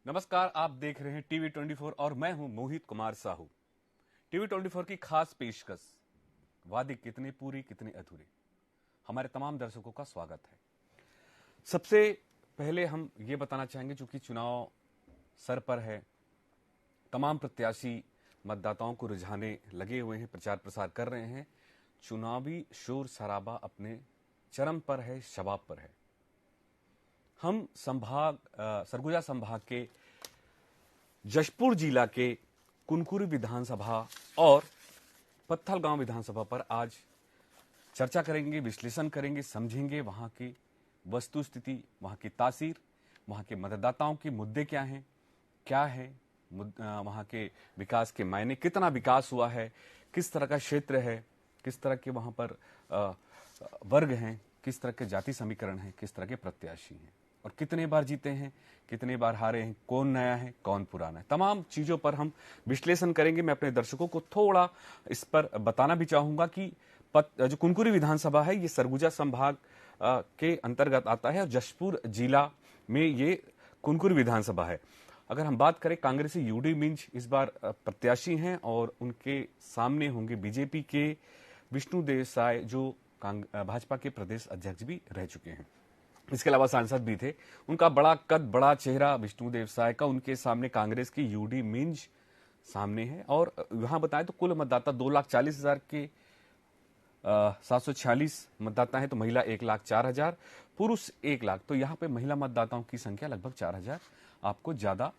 नमस्कार, आप देख रहे हैं टीवी 24 और मैं हूं मोहित कुमार साहू। टीवी 24 की खास पेशकश, वादे कितने पूरी कितने अधूरे। हमारे तमाम दर्शकों का स्वागत है। सबसे पहले हम ये बताना चाहेंगे, चूंकि चुनाव सर पर है, तमाम प्रत्याशी मतदाताओं को रिझाने लगे हुए हैं, प्रचार प्रसार कर रहे हैं। चुनावी शोर शराबा अपने चरम पर है, शबाब पर है। हम सरगुजा संभाग के जशपुर जिला के कुनकुरी विधानसभा और पत्थलगांव विधानसभा पर आज चर्चा करेंगे, विश्लेषण करेंगे, समझेंगे वहां की वस्तु स्थिति, वहां की तासीर, वहां के मतदाताओं के मुद्दे क्या हैं, क्या है वहां के विकास के मायने, कितना विकास हुआ है, किस तरह का क्षेत्र है, किस तरह के वहां पर वर्ग हैं, किस तरह के जाति समीकरण हैं, किस तरह के प्रत्याशी हैं और कितने बार जीते हैं, कितने बार हारे हैं, कौन नया है, कौन पुराना है। तमाम चीजों पर हम विश्लेषण करेंगे। मैं अपने दर्शकों को थोड़ा इस पर बताना भी चाहूंगा कि जो कुनकुरी विधानसभा है ये सरगुजा संभाग के अंतर्गत आता है और जशपुर जिला में ये कुनकुरी विधानसभा है। अगर हम बात करें, कांग्रेसी यूडी मिंज इस बार प्रत्याशी हैं और उनके सामने होंगे बीजेपी के विष्णु देसाई, जो भाजपा के प्रदेश अध्यक्ष भी रह चुके हैं। इसके अलावा सांसद भी थे। उनका बड़ा कद, बड़ा चेहरा विष्णु देसाई का, उनके सामने कांग्रेस की यूडी मिंज सामने है। और यहां बताएं तो कुल मतदाता 2,40,000 के 746 मतदाता हैं, तो महिला 1,04,000, पुरुष 1 लाख। तो यहां पे महिला मतदाताओं की संख्या लगभग 4,000 आपको ज्यादा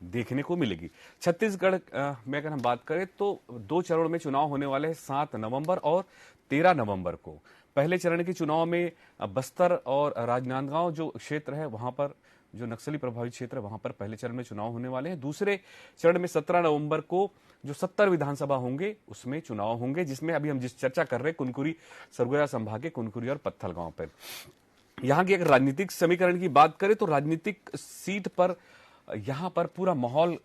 देखने को मिलेगी। छत्तीसगढ़ में अगर हम बात करें तो 2 चरण में चुनाव होने वाले हैं, 7 नवंबर और 13 नवंबर को। पहले चरण के चुनाव में बस्तर और राजनांदगांव जो क्षेत्र है, वहां पर जो नक्सली प्रभावित क्षेत्र है, वहां पर पहले चरण में चुनाव होने वाले हैं। दूसरे चरण में 17 नवंबर को जो 70 विधानसभा होंगे उसमें चुनाव होंगे, जिसमें अभी हम जिस चर्चा कर रहे हैं कुनकुरी, सरगुजा संभाग के कुनकुरी और पत्थलगांव पर। यहाँ की अगर राजनीतिक समीकरण की बात करें तो राजनीतिक सीट पर यहाँ पर पूरा माहौल,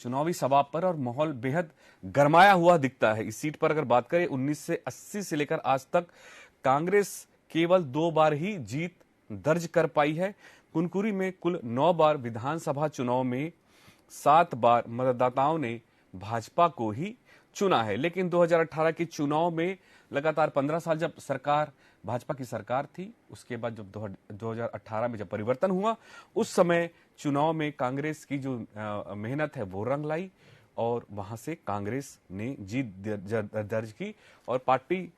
चुनावी सभा पर और माहौल बेहद गरमाया हुआ दिखता है। इस सीट पर अगर बात करें 1980 से लेकर आज तक कांग्रेस केवल 2 बार ही जीत दर्ज कर पाई है। कुनकुरी में कुल 9 बार विधानसभा चुनाव में 7 बार मतदाताओं ने भाजपा को ही चुना है। लेकिन 2018 के चुनाव में लगातार 15 साल जब सरकार भाजपा की सरकार थी, उसके बाद जब 2018 में जब परिवर्तन हुआ, उस समय चुनाव में कांग्रेस की जो मेहनत है वो रंग लाई और वहां से कांग्रेस ने जीत दर्ज की और पार्टी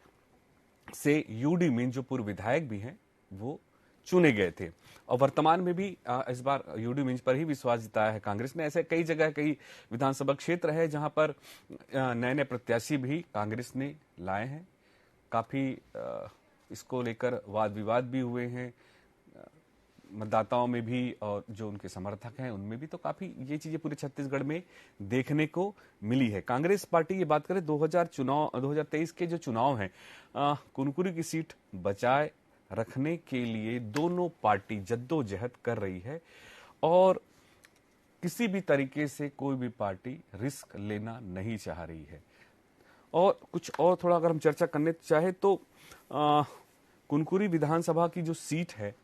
से यूडी मिंज, जो पूर्व विधायक भी हैं, वो चुने गए थे। और वर्तमान में भी इस बार यूडी मिंज पर ही विश्वास जताया है कांग्रेस ने। ऐसे कई जगह, कई विधानसभा क्षेत्र है जहां पर नए नए प्रत्याशी भी कांग्रेस ने लाए हैं। काफी इसको लेकर वाद विवाद भी हुए हैं मतदाताओं में भी और जो उनके समर्थक हैं उनमें भी। तो काफी ये चीजें पूरे छत्तीसगढ़ में देखने को मिली है। कांग्रेस पार्टी ये बात करें 2023 के जो चुनाव हैं, कुनकुरी की सीट बचाए रखने के लिए दोनों पार्टी जद्दोजहद कर रही है और किसी भी तरीके से कोई भी पार्टी रिस्क लेना नहीं चाह रही है। और कुछ और थोड़ा अगर हम चर्चा करने चाहे तो कुनकुरी विधानसभा की जो सीट है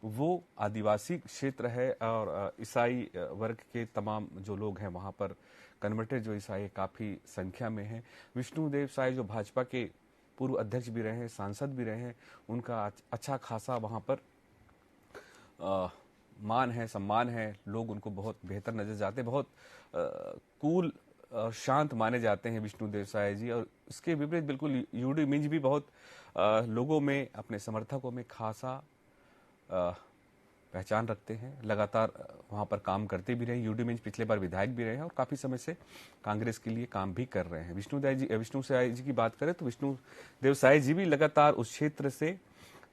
वो आदिवासी क्षेत्र है और ईसाई वर्ग के तमाम जो लोग हैं वहां पर कन्वर्टेड जो ईसाई काफी संख्या में है। विष्णु देसाई जो भाजपा के पूर्व अध्यक्ष भी रहे हैं, सांसद भी रहे हैं, उनका अच्छा खासा वहां पर मान है, सम्मान है। लोग उनको बहुत बेहतर नजर जाते, बहुत कूल और शांत माने जाते हैं विष्णु देसाई जी। और इसके विपरीत बिल्कुल यूडी मिंज भी बहुत लोगों में, अपने समर्थकों में खासा पहचान रखते हैं। लगातार वहां पर काम करते भी रहे। यूडी मिंज पिछले बार विधायक भी रहे हैं और काफी समय से कांग्रेस के लिए काम भी कर रहे हैं। विष्णु देसाई जी की बात करें तो विष्णु देसाई जी भी लगातार उस क्षेत्र से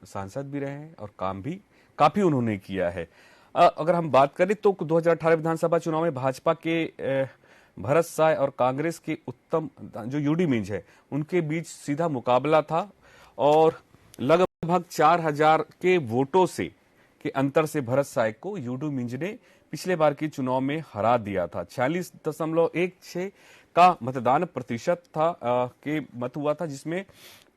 सांसद भी रहे हैं और काम भी काफी उन्होंने किया है। अगर हम बात करें तो 2018 विधानसभा चुनाव में भाजपा के भरत साय और कांग्रेस के उत्तम जो यूडी मिंज है उनके बीच सीधा मुकाबला था और लगभग 4,000 के वोटों से के अंतर से भरत साय को यूडी मिंज ने पिछले बार के चुनाव में हरा दिया था। 46.16 का मतदान प्रतिशत था के मत हुआ था, जिसमें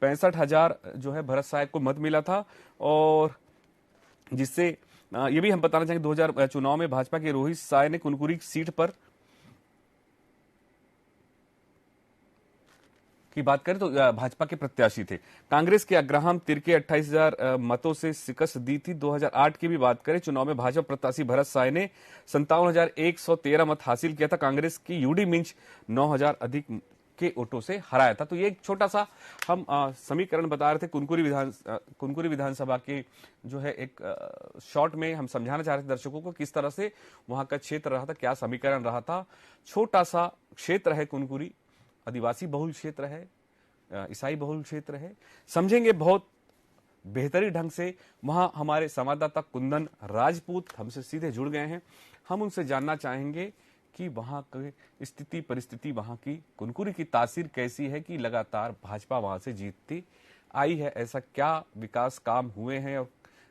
65,000 जो है भरत साय को मत मिला था और जिससे ये भी हम बताना चाहेंगे 2000 चुनाव में भाजपा के रोहित साय ने कुनकुरी सीट पर की बात करें तो भाजपा के प्रत्याशी थे। कांग्रेस के अग्रहाम तिर्के 28,000 मतों से शिकस्त दी थी। 2008 की भी बात करें, चुनाव में भाजपा प्रत्याशी भरत साय ने 57,113 मत हासिल किया था। कांग्रेस की यूडी मिंच 9,000 अधिक के वोटों से हराया था। तो ये एक छोटा सा हम समीकरण बता रहे थे कुनकुरी विधानसभा के जो है एक शॉर्ट में हम समझाना चाह रहे थे दर्शकों को किस तरह से वहां का क्षेत्र रहा था, क्या समीकरण रहा था। छोटा सा क्षेत्र है कुनकुरी, आदिवासी बहुल क्षेत्र है, ईसाई बहुल क्षेत्र है। समझेंगे बहुत बेहतरी ढंग से। वहां हमारे संवाददाता कुंदन राजपूत हमसे सीधे जुड़ गए हैं। हम उनसे जानना चाहेंगे कि वहां की स्थिति परिस्थिति, वहां की कुनकुरी की तासीर कैसी है कि लगातार भाजपा वहां से जीतती आई है। ऐसा क्या विकास काम हुए हैं और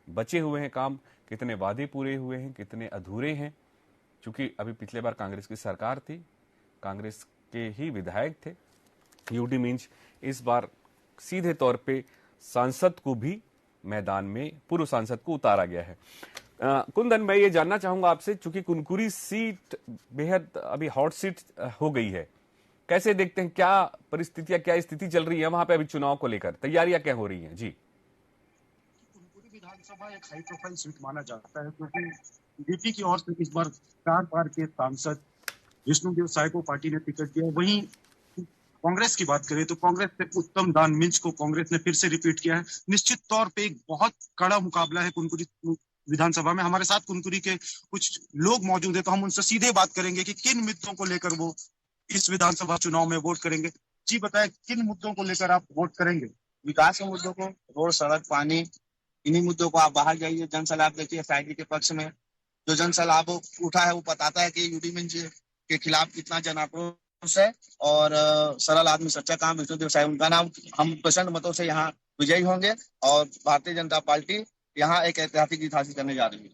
बचे हुए हैं काम, कितने वादे पूरे हुए हैं, कितने अधूरे हैं। क्योंकि अभी पिछले बार कांग्रेस की सरकार थी, कांग्रेस के ही विधायक थे यूडी मिंज। इस बार सीधे तौर पे सांसद को भी मैदान में, पूर्व सांसद को उतारा गया है। कुंदन, मैं ये जानना चाहूंगा आपसे, चूंकि कुनकुरी सीट बेहद अभी हॉट सीट हो गई है, कैसे देखते हैं, क्या परिस्थितियां, क्या स्थिति चल रही है वहां पे अभी चुनाव को लेकर, तैयारियां क्या हो रही हैं? जी, कुनकुरी विधानसभा एक हाई प्रोफाइल सीट माना जाता है क्योंकि बीजेपी की ओर से इस बार 4 बार के सांसद विष्णुदेव साय को पार्टी ने टिकट दिया। वहीं कांग्रेस की बात करें तो कांग्रेस से उत्तम दान मिंज को कांग्रेस ने फिर से रिपीट किया है। निश्चित तौर पे एक बहुत कड़ा मुकाबला है कुनकुरी विधानसभा में। हमारे साथ कुनकुरी के कुछ लोग मौजूद है, तो हम उनसे सीधे बात करेंगे कि किन मुद्दों को लेकर वो इस विधानसभा चुनाव में वोट करेंगे। जी बताएं, किन मुद्दों को लेकर आप वोट करेंगे? विकास के मुद्दों को, रोड, सड़क, पानी, इन्हीं मुद्दों को। आप बाहर जाइए, जन सलाह देखिए एसआईटी के पक्ष में जो जन सलाह उठा है वो बताता है कि यूडी मिंज के खिलाफ कितना जन आक्रोश है। और सरल आदमी सच्चा काम विष्णुदेव साय उनका नाम, हम प्रचंड मतों से यहाँ विजयी होंगे और भारतीय जनता पार्टी यहाँ एक ऐतिहासिक जीत हासिल करने जा रही है।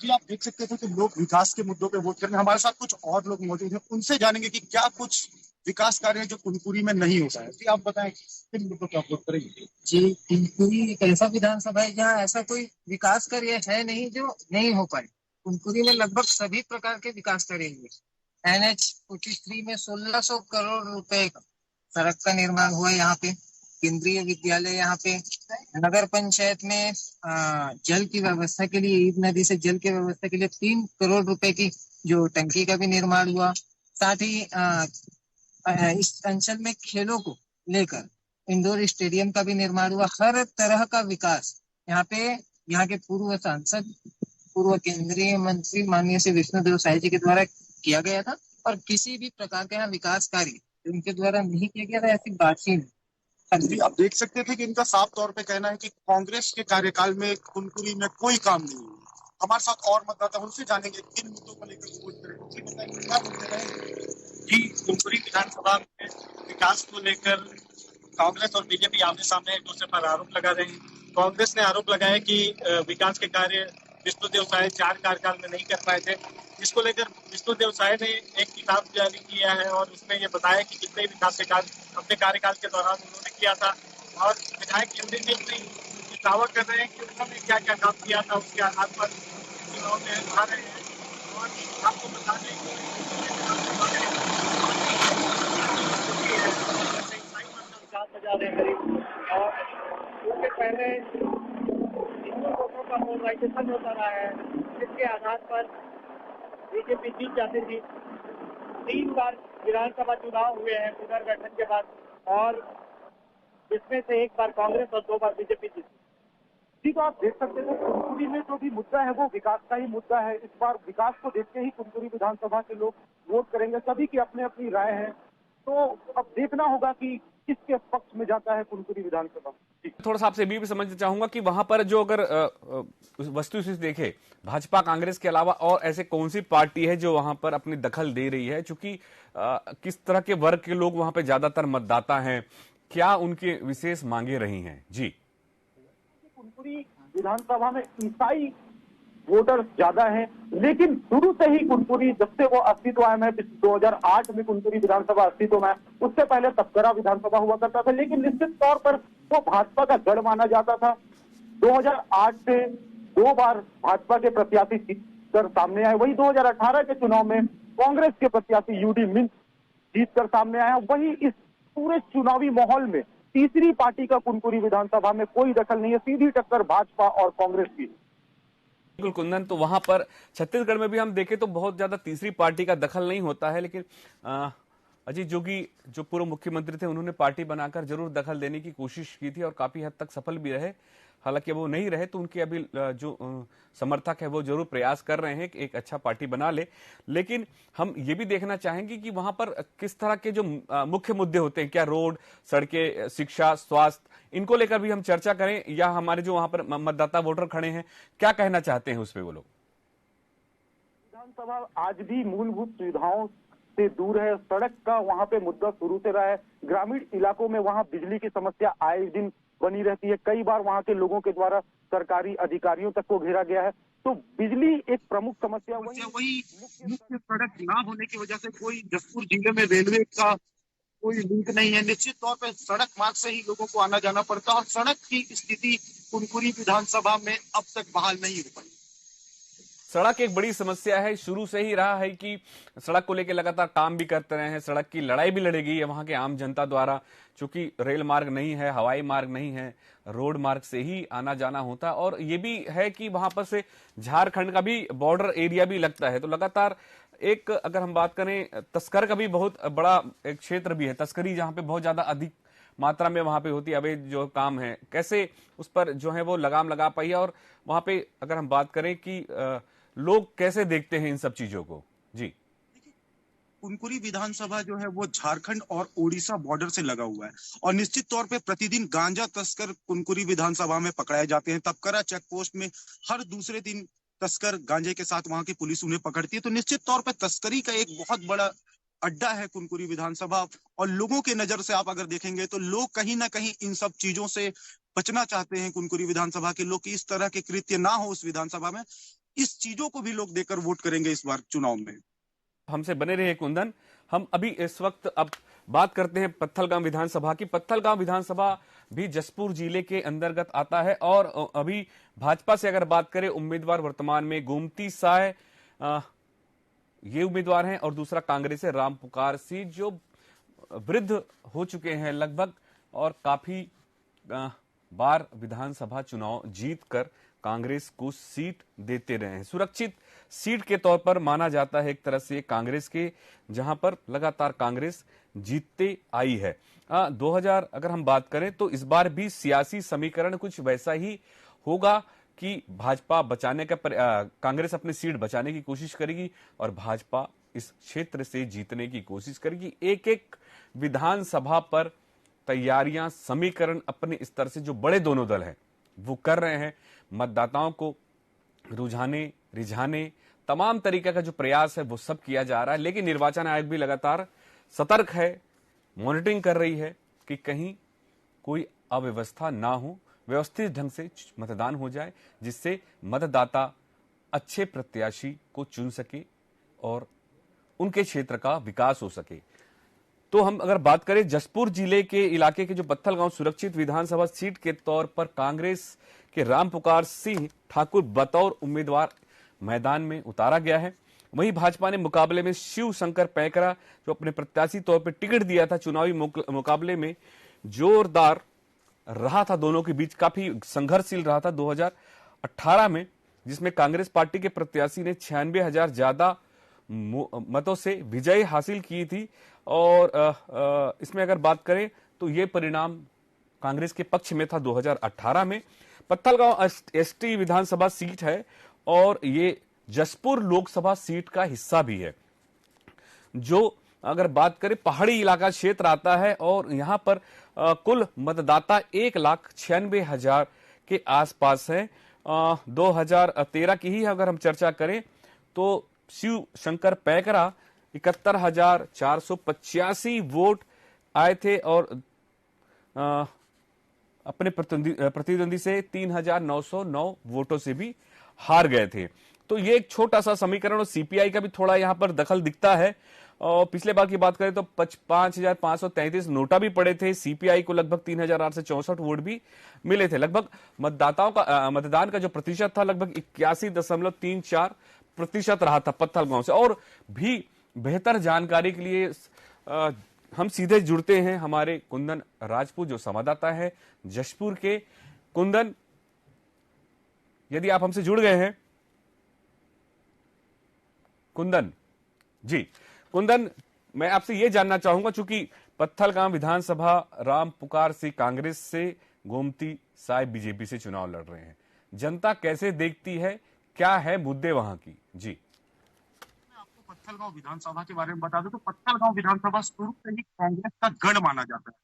जी, आप देख सकते थे कि लोग विकास के मुद्दों पे वोट करने, हमारे साथ कुछ और लोग मौजूद हैं, उनसे जानेंगे कि क्या कुछ विकास कार्य है जो कुनकुरी में नहीं होता है। जी, आप बताएं किन मुद्दों पे आप वोट करेंगे? जी, कुनकुरी एक ऐसा विधानसभा है जहाँ ऐसा कोई विकास कार्य है नहीं जो नहीं हो पाए। कुनकुरी में लगभग सभी प्रकार के विकास कार्य हुए। NH 43 में 1600 करोड़ रुपए का सड़क का निर्माण हुआ है। यहाँ पे केंद्रीय विद्यालय, यहाँ पे नगर पंचायत में जल की व्यवस्था के लिए, ईद नदी से जल की व्यवस्था के लिए 3 करोड़ रुपए की जो टंकी का भी निर्माण हुआ। साथ ही इस अंचल में खेलों को लेकर इंडोर स्टेडियम का भी निर्माण हुआ। हर तरह का विकास यहाँ पे, यहाँ के पूर्व सांसद, पूर्व केंद्रीय मंत्री माननीय श्री विष्णुदेव साय जी के द्वारा किया गया था। और किसी भी प्रकार का यहाँ विकास कार्य उनके द्वारा नहीं किया गया था, ऐसी बात ही नहीं। आप देख सकते थे कि इनका साफ तौर पे कहना है कि कांग्रेस के कार्यकाल में कुनकुरी में कोई काम नहीं हुआ। हमारे साथ और मतदाता, उनसे जानेंगे किन मुद्दों को लेकर वोट करेंगे। जी, कुनकुरी विधानसभा में विकास को लेकर कांग्रेस और बीजेपी आमने सामने एक दूसरे पर आरोप लगा रहे हैं। कांग्रेस ने आरोप लगाया कि विकास के कार्य विष्णुदेव साय 4 कार्यकाल में नहीं कर पाए थे। इसको लेकर विष्णुदेव साय ने एक किताब जारी किया है और उसमें ये बताया कि कितने विकास के कार्य अपने कार्यकाल के दौरान उन्होंने किया था। और विधायक यूडी मिंज ने दावा कर रहे हैं कि उन्होंने क्या क्या काम किया था, उसके आधार पर चुनाव में आ रहे हैं। और आपको बता दें कि और उसके पहले हिंदू वोटों का पोलराइजेशन होता रहा है, जिसके आधार पर बीजेपी जीत जाती थी। 3 बार विधानसभा चुनाव हुए हैं पुनर्गठन के बाद, और इसमें से 1 बार कांग्रेस और 2 बार बीजेपी जीती। जी, तो आप देख सकते हैं कुनकुरी में जो भी मुद्दा है वो विकास का ही मुद्दा है। इस बार विकास को देखते ही कुनकुरी विधानसभा के लोग वोट करेंगे। सभी की अपनी अपनी राय है, तो अब देखना होगा कि किसके पक्ष में जाता है कुनकुरी विधानसभा। थोड़ा सा आपसे भी समझना चाहूंगा कि वहां पर जो अगर वस्तुस्थिति देखे, भाजपा कांग्रेस के अलावा और ऐसे कौन सी पार्टी है जो वहां पर अपनी दखल दे रही है, चूंकि किस तरह के वर्ग के लोग वहां पे ज्यादातर मतदाता हैं, क्या उनकी विशेष मांगे रही हैं? जी, कुनकुरी विधानसभा में ईसाई वोटर ज्यादा है, लेकिन शुरू से ही कुनकुरी, जब से वो अस्तित्व में 2008 में कुनकुरी विधानसभा अस्तित्व में, उससे पहले तपकरा विधानसभा हुआ करता था, लेकिन निश्चित तौर पर वो भाजपा का गढ़ माना जाता था। 2008 से 2 बार भाजपा के प्रत्याशी जीत कर सामने आए। वही 2018 के चुनाव में कांग्रेस के प्रत्याशी यूडी मिंज जीत कर सामने आया। वही इस पूरे चुनावी माहौल में तीसरी पार्टी का कुनकुरी विधानसभा में कोई दखल नहीं है, सीधी टक्कर भाजपा और कांग्रेस की। बिल्कुल कुंदन, तो वहां पर छत्तीसगढ़ में भी हम देखें तो बहुत ज्यादा तीसरी पार्टी का दखल नहीं होता है, लेकिन अजीत जोगी जो पूर्व मुख्यमंत्री थे उन्होंने पार्टी बनाकर जरूर दखल देने की कोशिश की थी और काफी हद तक सफल भी रहे। हालांकि वो नहीं रहे तो उनके अभी जो समर्थक है वो जरूर प्रयास कर रहे हैं कि एक अच्छा पार्टी बना ले। लेकिन हम ये भी देखना चाहेंगे कि वहां पर किस तरह के जो मुख्य मुद्दे होते हैं, क्या रोड, सड़कें, शिक्षा, स्वास्थ्य, इनको लेकर भी हम चर्चा करें, या हमारे जो वहां पर मतदाता वोटर खड़े हैं क्या कहना चाहते हैं उस पर वो लोग। विधानसभा आज भी मूलभूत सुविधाओं से दूर है। सड़क का वहां पे मुद्दा शुरू से रहा है। ग्रामीण इलाकों में वहां बिजली की समस्या आए दिन बनी रहती है। कई बार वहां के लोगों के द्वारा सरकारी अधिकारियों तक को घेरा गया है। तो बिजली एक प्रमुख समस्या वही मुख्य सड़क ना होने की वजह से कोई जसपुर जिले में रेलवे का कोई लिंक नहीं है। निश्चित तौर पर सड़क मार्ग से ही लोगों को आना जाना पड़ता है और सड़क की स्थिति कुनकुरी विधानसभा में अब तक बहाल नहीं हो पाई। सड़क एक बड़ी समस्या है, शुरू से ही रहा है कि सड़क को लेकर लगातार काम भी करते रहे हैं। सड़क की लड़ाई भी लड़ी गई है वहां के आम जनता द्वारा, चूंकि रेल मार्ग नहीं है, हवाई मार्ग नहीं है, रोड मार्ग से ही आना जाना होता है। और ये भी है कि वहां पर से झारखंड का भी बॉर्डर एरिया भी लगता है, तो लगातार एक अगर हम बात करें तस्कर का भी बहुत बड़ा एक क्षेत्र भी है, तस्करी जहां पे बहुत ज्यादा अधिक मात्रा में वहां पे होती है। अवैध जो काम है कैसे उस पर जो है वो लगाम लगा पाई है, और वहां पे अगर हम बात करें कि लोग कैसे देखते हैं इन सब चीजों को। जी, कुनकुरी विधानसभा जो है वो झारखंड और ओडिशा बॉर्डर से लगा हुआ है और निश्चित तौर पे प्रतिदिन गांजा तस्कर कुनकुरी विधानसभा में पकड़ाए जाते हैं। तबकरा चेक पोस्ट में हर दूसरे दिन तस्कर गांजे के साथ वहां की पुलिस उन्हें पकड़ती है। तो निश्चित तौर पे तस्करी का एक बहुत बड़ा अड्डा है कुनकुरी विधानसभा। और लोगों के नजर से आप अगर देखेंगे तो लोग कहीं ना कहीं इन सब चीजों से बचना चाहते हैं। कुनकुरी विधानसभा के लोग की इस तरह के कृत्य ना हो उस विधानसभा में, इस चीजों को भी लोग देकर वोट करेंगे इस बार चुनाव में। हमसे बने रहे कुंदन। हम अभी इस वक्त अब बात करते हैं पत्थलगांव विधानसभा की। पत्थलगांव विधानसभा भी जसपुर जिले के अंतर्गत आता है और अभी भाजपा से अगर बात करें उम्मीदवार वर्तमान में गोमती साय ये उम्मीदवार हैं और दूसरा कांग्रेस है राम पुकार सिंह, जो वृद्ध हो चुके हैं लगभग और काफी बार विधानसभा चुनाव जीतकर कांग्रेस को सीट देते रहे हैं। सुरक्षित सीट के तौर पर माना जाता है एक तरह से कांग्रेस के, जहां पर लगातार कांग्रेस जीतते आई है। 2000 अगर हम बात करें तो इस बार भी सियासी समीकरण कुछ वैसा ही होगा कि भाजपा बचाने का कांग्रेस अपनी सीट बचाने की कोशिश करेगी और भाजपा इस क्षेत्र से जीतने की कोशिश करेगी। एक एक विधानसभा पर तैयारियां, समीकरण अपने स्तर से जो बड़े दोनों दल हैं वो कर रहे हैं। मतदाताओं को रिझाने तमाम तरीके का जो प्रयास है वो सब किया जा रहा है, लेकिन निर्वाचन आयोग भी लगातार सतर्क है, मॉनिटरिंग कर रही है कि कहीं कोई अव्यवस्था ना हो, व्यवस्थित ढंग से मतदान हो जाए, जिससे मतदाता अच्छे प्रत्याशी को चुन सके और उनके क्षेत्र का विकास हो सके। तो हम अगर बात करें जसपुर जिले के इलाके के जो पत्थलगांव सुरक्षित विधानसभा सीट के तौर पर कांग्रेस के राम पुकार सिंह ठाकुर बतौर उम्मीदवार मैदान में उतारा गया है। वहीं भाजपा ने मुकाबले में शिव शंकर पैकरा जो अपने प्रत्याशी तौर पर टिकट दिया था, चुनावी मुकाबले में जोरदार रहा था, दोनों के बीच काफी संघर्षशील रहा था 2018 में, जिसमें कांग्रेस पार्टी के प्रत्याशी ने 96,000 ज्यादा मतों से विजय हासिल की थी। और इसमें अगर बात करें तो ये परिणाम कांग्रेस के पक्ष में था 2018 में। पत्थलगांव एसटी विधानसभा सीट है और ये जसपुर लोकसभा सीट का हिस्सा भी है, जो अगर बात करें पहाड़ी इलाका क्षेत्र आता है और यहां पर कुल मतदाता 1,96,000 के आसपास है। 2013 की ही अगर हम चर्चा करें तो शिव शंकर पैकरा 71,485 वोट आए थे और अपने प्रतिद्वंदी से 3,909 वोटों से भी हार गए थे। तो ये एक छोटा सा समीकरण, और सीपीआई का भी थोड़ा यहाँ पर दखल दिखता है। और पिछले बार की बात करें तो 5,533 नोटा भी पड़े थे, सीपीआई को लगभग 3,864 वोट भी मिले थे। लगभग मतदान का जो प्रतिशत था लगभग 81.34% रहा था पत्थलगांव से। और भी बेहतर जानकारी के लिए हम सीधे जुड़ते हैं हमारे कुंदन राजपूत जो संवाददाता है जशपुर के। कुंदन, यदि आप हमसे जुड़ गए हैं, कुंदन जी, कुंदन, मैं आपसे यह जानना चाहूंगा, चूंकि पत्थलगांव विधानसभा रामपुकार सिंह कांग्रेस से, गोमती साय बीजेपी से चुनाव लड़ रहे हैं, जनता कैसे देखती है, क्या है मुद्दे वहां की? जी, मैं आपको पत्थलगांव विधानसभा के बारे में बता दूं तो पत्थलगांव विधानसभा शुरू से ही कांग्रेस का गढ़ माना जाता है।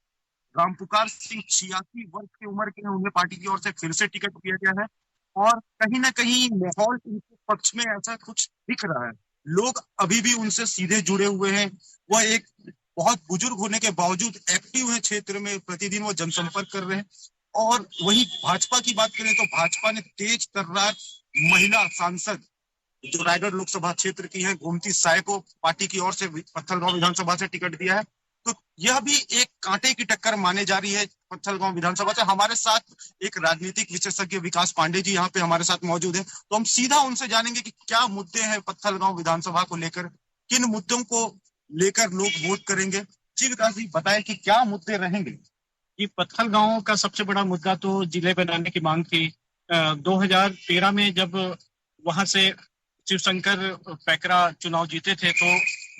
रामपुकार सिंह 86 वर्ष की उम्र के हैं, उन्हें पार्टी की ओर से फिर से टिकट दिया गया है और कहीं ना कहीं माहौल उनके पक्ष में ऐसा कुछ दिख रहा है। लोग अभी भी उनसे सीधे जुड़े हुए हैं। वह एक बहुत बुजुर्ग होने के बावजूद एक्टिव है क्षेत्र में, प्रतिदिन वो जनसंपर्क कर रहे हैं। और वही भाजपा की बात करें तो भाजपा ने तेज तर्रार महिला सांसद जो रायगढ़ लोकसभा क्षेत्र की है गोमती साय को पार्टी की ओर से पत्थलगांव विधानसभा से टिकट दिया है। तो यह भी एक कांटे की टक्कर माने जा रही है पत्थलगांव विधानसभा से। हमारे साथ एक राजनीतिक विशेषज्ञ विकास पांडे जी यहाँ पे हमारे साथ मौजूद है, तो हम सीधा उनसे जानेंगे कि क्या मुद्दे हैं पत्थलगांव विधानसभा को लेकर, किन मुद्दों को लेकर लोग वोट करेंगे। जी विकास जी, बताएं कि क्या मुद्दे रहेंगे। कि पत्थलगांव का सबसे बड़ा मुद्दा तो जिले बनाने की मांग थी। 2013 में जब वहां से शिवशंकर पैकरा चुनाव जीते थे तो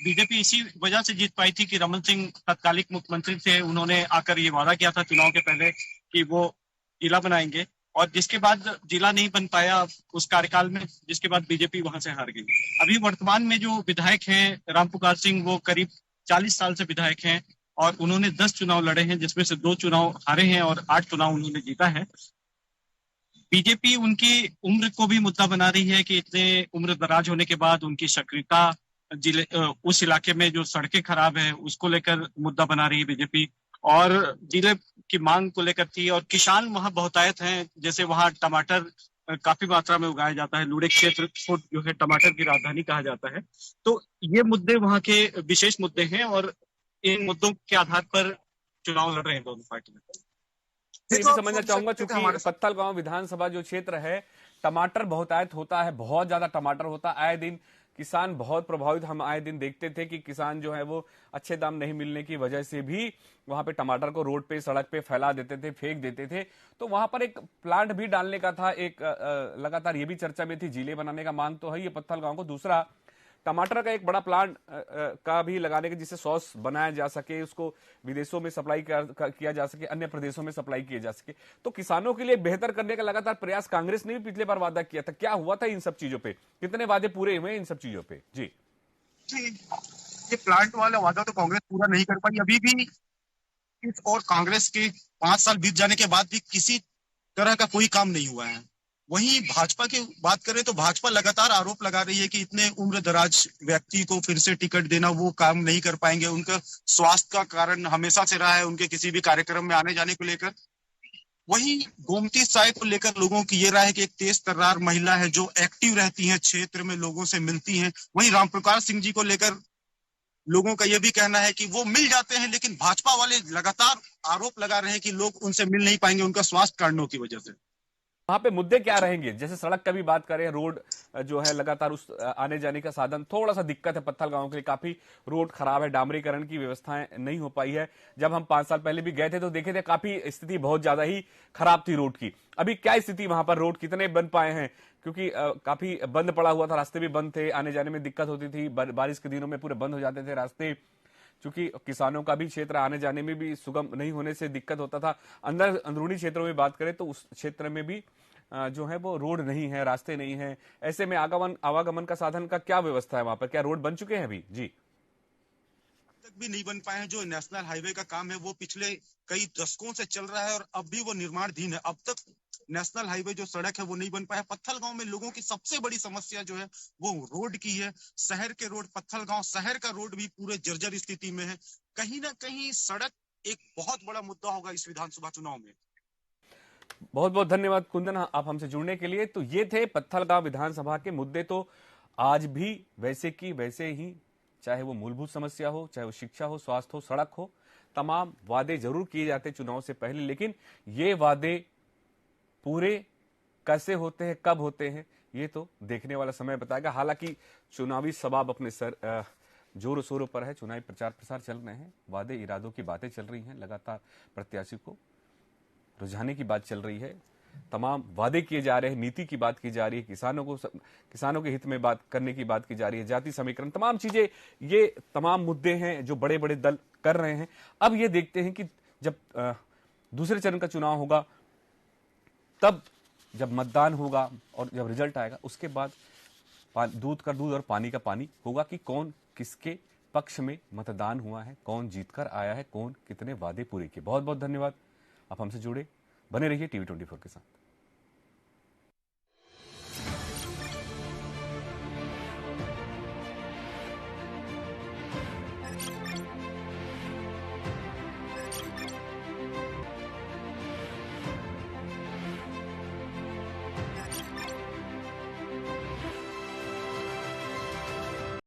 बीजेपी इसी वजह से जीत पाई थी कि रमन सिंह तत्कालिक मुख्यमंत्री थे, उन्होंने आकर ये वादा किया था चुनाव के पहले कि वो जिला बनाएंगे, और जिसके बाद जिला नहीं बन पाया उस कार्यकाल में, जिसके बाद बीजेपी वहां से हार गई। अभी वर्तमान में जो विधायक हैं रामपुकार सिंह, वो करीब 40 साल से विधायक हैं और उन्होंने 10 चुनाव लड़े हैं, जिसमें से 2 चुनाव हारे हैं और 8 चुनाव उन्होंने जीता है। बीजेपी उनकी उम्र को भी मुद्दा बना रही है कि इतने उम्र दराज होने के बाद उनकी सक्रियता जिले उस इलाके में जो सड़कें खराब है उसको लेकर मुद्दा बना रही है बीजेपी, और जिले की मांग को लेकर थी। और किसान वहां बहुतायत हैं, जैसे वहां टमाटर काफी मात्रा में उगाया जाता है, लुड़े क्षेत्र को जो है टमाटर की राजधानी कहा जाता है। तो ये मुद्दे वहां के विशेष मुद्दे हैं और इन मुद्दों के आधार पर चुनाव लड़ रहे हैं दोनों पार्टी में। मैं भी समझना चाहूंगा, चूंकि पत्थलगांव विधानसभा जो क्षेत्र है टमाटर बहुतायत होता है, बहुत ज्यादा टमाटर होता है, आए दिन किसान बहुत प्रभावित, हम आए दिन देखते थे कि किसान जो है वो अच्छे दाम नहीं मिलने की वजह से भी वहां पे टमाटर को रोड पे सड़क पे फैला देते थे, फेंक देते थे। तो वहां पर एक प्लांट भी डालने का था, एक लगातार ये भी चर्चा में थी, जिले बनाने का मांग तो है ये पत्थलगांव को, दूसरा टमाटर का एक बड़ा प्लांट का भी लगाने के जिससे सॉस बनाया जा सके, उसको विदेशों में सप्लाई किया जा सके, अन्य प्रदेशों में सप्लाई किया जा सके। तो किसानों के लिए बेहतर करने का लगातार प्रयास कांग्रेस ने भी पिछले बार वादा किया था, क्या हुआ था इन सब चीजों पे, कितने वादे पूरे हुए इन सब चीजों पे? जी, ये प्लांट वाला वादा तो कांग्रेस पूरा नहीं कर पाई अभी भी, और कांग्रेस के 5 साल बीत जाने के बाद भी किसी तरह का कोई काम नहीं हुआ है। वहीं भाजपा की बात करें तो भाजपा लगातार आरोप लगा रही है कि इतने उम्र दराज व्यक्ति को फिर से टिकट देना वो काम नहीं कर पाएंगे। उनका स्वास्थ्य का कारण हमेशा से रहा है उनके किसी भी कार्यक्रम में आने जाने को लेकर। वहीं गोमती साय को लेकर लोगों की ये राय है कि एक तेज तर्रार महिला है जो एक्टिव रहती है, क्षेत्र में लोगों से मिलती हैं। वहीं रामपुकार सिंह जी को लेकर लोगों का यह भी कहना है कि वो मिल जाते हैं, लेकिन भाजपा वाले लगातार आरोप लगा रहे हैं कि लोग उनसे मिल नहीं पाएंगे उनका स्वास्थ्य कारणों की वजह से। वहां पे मुद्दे क्या रहेंगे? जैसे सड़क का भी बात करें, रोड जो है लगातार उस आने जाने का साधन थोड़ा सा दिक्कत है पत्थलगांव के लिए, काफी रोड खराब है, डामरीकरण की व्यवस्थाएं नहीं हो पाई है। जब हम 5 साल पहले भी गए थे तो देखे थे काफी स्थिति बहुत ज्यादा ही खराब थी रोड की। अभी क्या स्थिति वहां पर, रोड कितने बन पाए हैं? क्योंकि काफी बंद पड़ा हुआ था, रास्ते भी बंद थे, आने जाने में दिक्कत होती थी, बारिश के दिनों में पूरे बंद हो जाते थे रास्ते, क्योंकि किसानों का भी क्षेत्र आने जाने में भी सुगम नहीं होने से दिक्कत होता था। अंदरूनी क्षेत्रों में बात करें तो उस क्षेत्र में भी जो है वो रोड नहीं है, रास्ते नहीं है। ऐसे में आवागमन का साधन का क्या व्यवस्था है वहां पर? क्या रोड बन चुके हैं अभी? जी, तक भी नहीं बन पाए हैं। जो नेशनल हाईवे का काम है वो पिछले कई दशकों से चल रहा है और अब भी वो निर्माणाधीन है। अब तक नेशनल हाईवे जो सड़क है वो नहीं बन पाया। पत्थलगांव में लोगों की सबसे बड़ी समस्या जो है वो रोड की है। शहर के रोड, पत्थलगांव शहर का रोड भी पूरे जर्जर स्थिति में है। कहीं ना कहीं सड़क एक बहुत बड़ा मुद्दा होगा इस विधानसभा चुनाव में। बहुत बहुत धन्यवाद कुंदन, आप हमसे जुड़ने के लिए। तो ये थे पत्थलगांव विधानसभा के मुद्दे। तो आज भी वैसे की वैसे ही, चाहे वो मूलभूत समस्या हो, चाहे वो शिक्षा हो, स्वास्थ्य हो, सड़क हो, तमाम वादे जरूर किए जाते चुनाव से पहले, लेकिन ये वादे पूरे कैसे होते हैं, कब होते हैं, ये तो देखने वाला समय बताएगा। हालांकि चुनावी सबाब अपने सर जोरों शोरों पर है, चुनावी प्रचार प्रसार चल रहे हैं, वादे इरादों की बातें चल रही हैं, लगातार प्रत्याशी को रुझाने की बात चल रही है, तमाम वादे किए जा रहे हैं, नीति की बात की जा रही है, किसानों के हित में बात करने की बात की जा रही है, जाति समीकरण, तमाम चीजें, ये तमाम मुद्दे हैं जो बड़े बड़े दल कर रहे हैं। अब ये देखते हैं कि जब दूसरे चरण का चुनाव होगा, तब जब मतदान होगा और जब रिजल्ट आएगा, उसके बाद दूध का दूध और पानी का पानी होगा कि कौन किसके पक्ष में मतदान हुआ है, कौन जीतकर आया है, कौन कितने वादे पूरे किए। बहुत बहुत धन्यवाद, आप हमसे जुड़े, बने रहिए टीवी 24 के साथ।